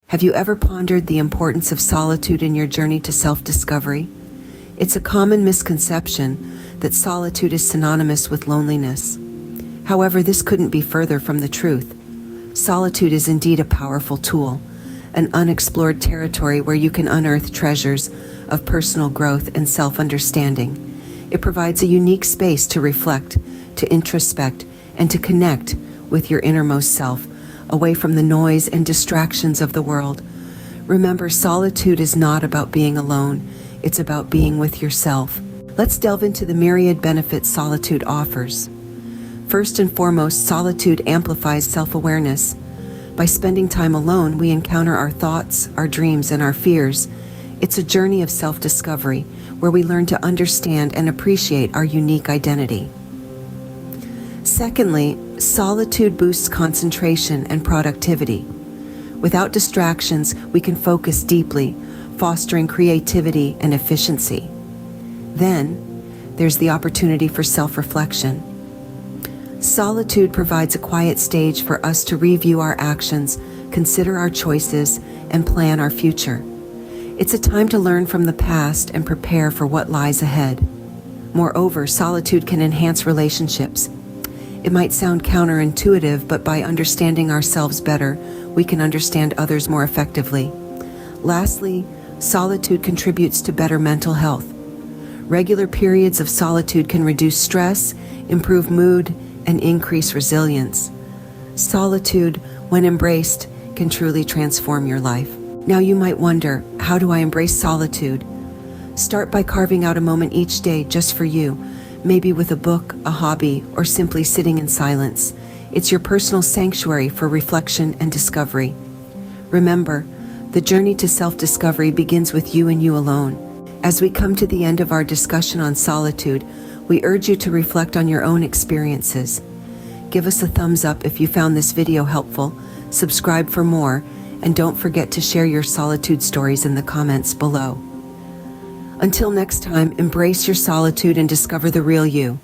Have you ever pondered the importance of solitude in your journey to self-discovery? It's a common misconception that solitude is synonymous with loneliness. However, this couldn't be further from the truth. Solitude is indeed a powerful tool, an unexplored territory where you can unearth treasures of personal growth and self-understanding. It provides a unique space to reflect, to introspect, and to connect with your innermost self, away from the noise and distractions of the world. Remember, solitude is not about being alone, it's about being with yourself. Let's delve into the myriad benefits solitude offers. First and foremost, solitude amplifies self-awareness. By spending time alone, we encounter our thoughts, our dreams, and our fears. It's a journey of self-discovery where we learn to understand and appreciate our unique identity. Secondly, solitude boosts concentration and productivity. Without distractions, we can focus deeply, fostering creativity and efficiency. Then, there's the opportunity for self-reflection. Solitude provides a quiet stage for us to review our actions, consider our choices, and plan our future. It's a time to learn from the past and prepare for what lies ahead. Moreover, solitude can enhance relationships. It might sound counterintuitive, but by understanding ourselves better, we can understand others more effectively. Lastly, solitude contributes to better mental health. Regular periods of solitude can reduce stress, improve mood, and increase resilience. Solitude, when embraced, can truly transform your life. Now you might wonder, how do I embrace solitude? Start by carving out a moment each day just for you. Maybe with a book, a hobby, or simply sitting in silence. It's your personal sanctuary for reflection and discovery. Remember, the journey to self-discovery begins with you and you alone. As we come to the end of our discussion on solitude, we urge you to reflect on your own experiences. Give us a thumbs up if you found this video helpful, subscribe for more, and don't forget to share your solitude stories in the comments below. Until next time, embrace your solitude and discover the real you.